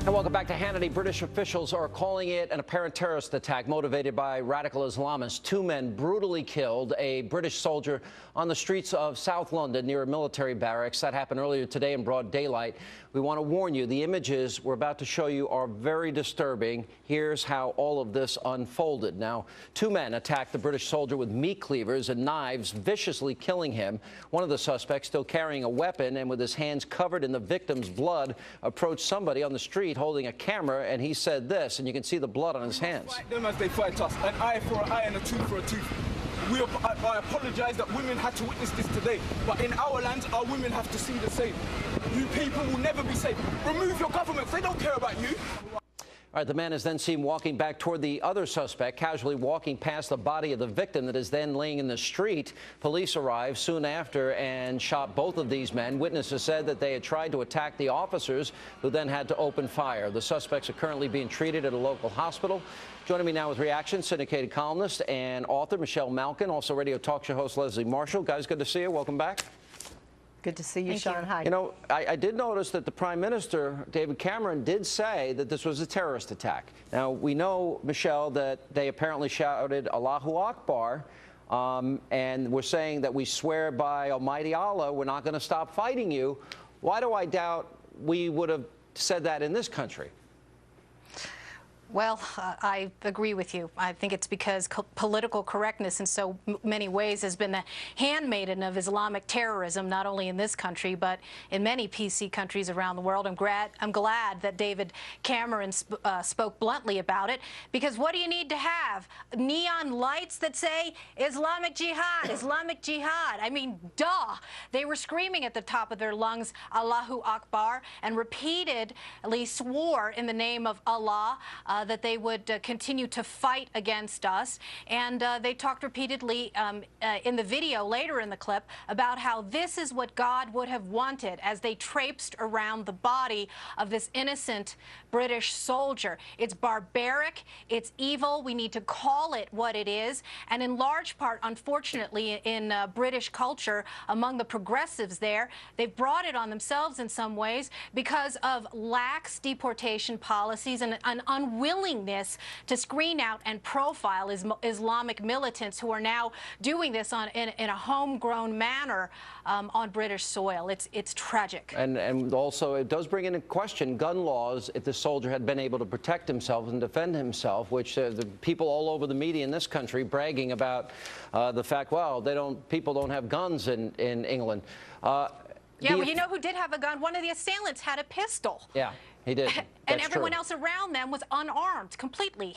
And welcome back to Hannity. British officials are calling it an apparent terrorist attack motivated by radical Islamists. Two men brutally killed a British soldier on the streets of South London near a military barracks. That happened earlier today in broad daylight. We want to warn you, the images we're about to show you are very disturbing. Here's how all of this unfolded. Now, two men attacked the British soldier with meat cleavers and knives, viciously killing him. One of the suspects, still carrying a weapon and with his hands covered in the victim's blood, approached somebody on the street holding a camera, and he said this, and you can see the blood on his hands. Fight them as they fight us, an eye for an eye and a tooth for a tooth. I apologise that women had to witness this today, but in our land, our women have to see the same. You people will never be safe. Remove your governments, they don't care about you. All right, the man is then seen walking back toward the other suspect, casually walking past the body of the victim that is then laying in the street. Police arrived soon after and shot both of these men. Witnesses said that they had tried to attack the officers, who then had to open fire. The suspects are currently being treated at a local hospital. Joining me now with reactions, syndicated columnist and author Michelle Malkin, also radio talk show host Leslie Marshall. Guys, good to see you. Welcome back. Good to see you, Sean. Hi. You know, I did notice that the Prime Minister, David Cameron, did say that this was a terrorist attack. Now, we know, Michelle, that they apparently shouted Allahu Akbar, and we're saying that we swear by Almighty Allah, we're not going to stop fighting you. Why do I doubt we would have said that in this country? Well, I agree with you. I think it's because political correctness in so many ways has been the handmaiden of Islamic terrorism, not only in this country, but in many PC countries around the world. I'm glad that David Cameron spoke bluntly about it, because what do you need to have? Neon lights that say Islamic Jihad, Islamic Jihad. I mean, duh. They were screaming at the top of their lungs, Allahu Akbar, and repeatedly swore in the name of Allah that they would continue to fight against us. And they talked repeatedly in the video later in the clip about how this is what God would have wanted as they traipsed around the body of this innocent British soldier. It's barbaric, it's evil, we need to call it what it is. And in large part, unfortunately, in British culture, among the progressives there, they've brought it on themselves in some ways because of lax deportation policies and an unwillingness to screen out and profile Islamic militants who are now doing this in a homegrown manner on British soil. It's tragic. And also, it does bring into question gun laws if the soldier had been able to protect himself and defend himself, which the people all over the media in this country bragging about the fact, well, people don't have guns in England. Yeah, well, you know who did have a gun? One of the assailants had a pistol. Yeah, he did. And everyone else around them was unarmed completely.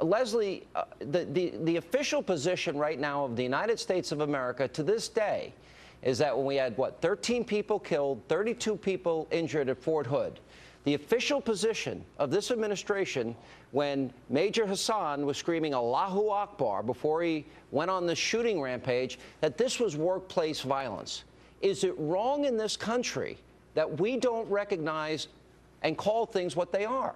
Leslie, the official position right now of the United States of America to this day is that when we had, what, 13 people killed, 32 people injured at Fort Hood, the official position of this administration, when Major Hassan was screaming Allahu Akbar before he went on the shooting rampage, that this was workplace violence. Is it wrong in this country that we don't recognize and call things what they are?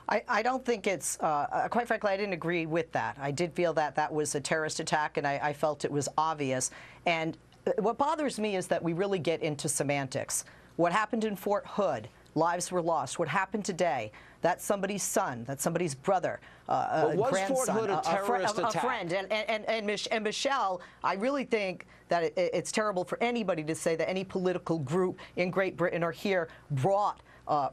I don't think it's, quite frankly, I didn't agree with that. I did feel that that was a terrorist attack, and I felt it was obvious. And what bothers me is that we really get into semantics. What happened in Fort Hood? Lives were lost. What happened today? That's somebody's son. That's somebody's brother, grandson, a friend. And Michelle, I really think that it's terrible for anybody to say that any political group in Great Britain or here brought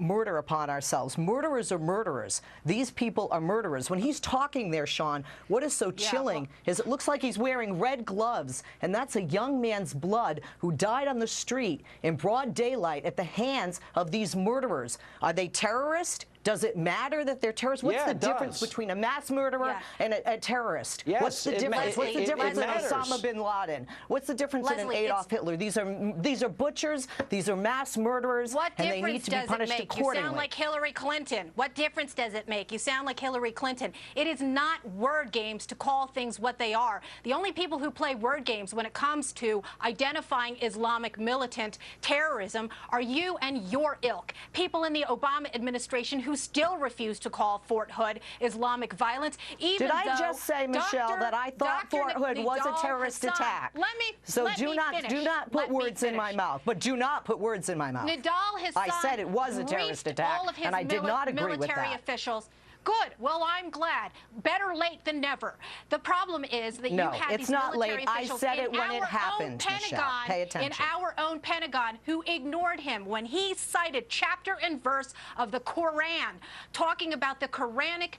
murder upon ourselves. Murderers are murderers. These people are murderers. When he's talking there, Sean, what is so chilling is it looks like he's wearing red gloves, and that's a young man's blood who died on the street in broad daylight at the hands of these murderers. Are they terrorists? Does it matter that they're terrorists? What's the difference between a mass murderer and a terrorist? Yes, what's the difference? What's the difference in matters. Osama bin Laden? What's the difference in an Adolf Hitler? These are butchers. These are mass murderers, and they need to be punished accordingly. You sound like Hillary Clinton. What difference does it make? You sound like Hillary Clinton. It is not word games to call things what they are. The only people who play word games when it comes to identifying Islamic militant terrorism are you and your ilk. People in the Obama administration who who still refuse to call Fort Hood Islamic violence, even Did I just say, Michelle, that I thought Fort Hood was a terrorist attack? So do not put words in my mouth. But do not put words in my mouth. Nidal has I said it was a terrorist attack, and I did not agree with military that. officials. Good. Well, I'm glad. Better late than never. The problem is that you have these military officials I said it in when it our happened, own Pentagon, Michelle. Pay attention. in our own Pentagon, who ignored him when he cited chapter and verse of the Quran, talking about the Quranic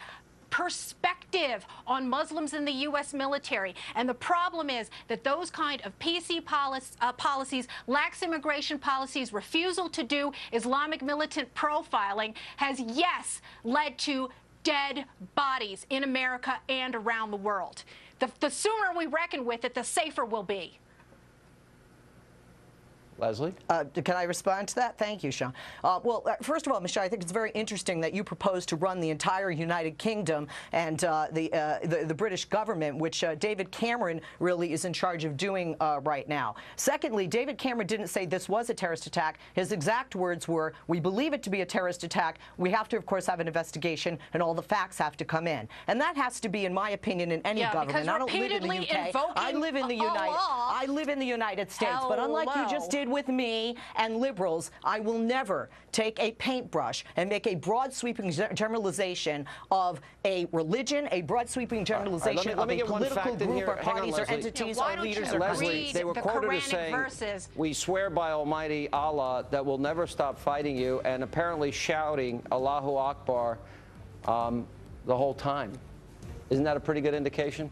perspective on Muslims in the U.S. military. And the problem is that those kind of PC policies, lax immigration policies, refusal to do Islamic militant profiling has, yes, led to dead bodies in America and around the world. The sooner we reckon with it, the safer we'll be. Leslie? Can I respond to that? Thank you, Sean. Well, first of all, Michelle, I think it's very interesting that you propose to run the entire United Kingdom and the British government, which David Cameron really is in charge of doing right now. Secondly, David Cameron didn't say this was a terrorist attack. His exact words were, we believe it to be a terrorist attack. We have to, of course, have an investigation, and all the facts have to come in. And that has to be, in my opinion, in any government. I don't live in the UK. I live in the United States. But unlike you just did with me and liberals, I will never take a paintbrush and make a broad sweeping generalization of a religion, a broad sweeping generalization of a political group or parties or entities or leaders or Leslie, they were quoted as saying, we swear by Almighty Allah that we'll never stop fighting you, and apparently shouting Allahu Akbar the whole time. Isn't that a pretty good indication?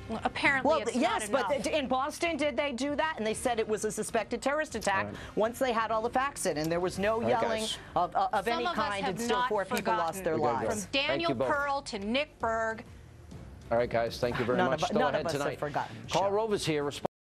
Well, apparently it's yes, not but in Boston, did they do that? And they said it was a suspected terrorist attack once they had all the facts in, and there was no yelling of any kind, and still 4 people lost their lives. From Daniel Pearl to Nick Berg. All right, guys, thank you very much. Still ahead tonight. Have forgotten. Carl Rova's here.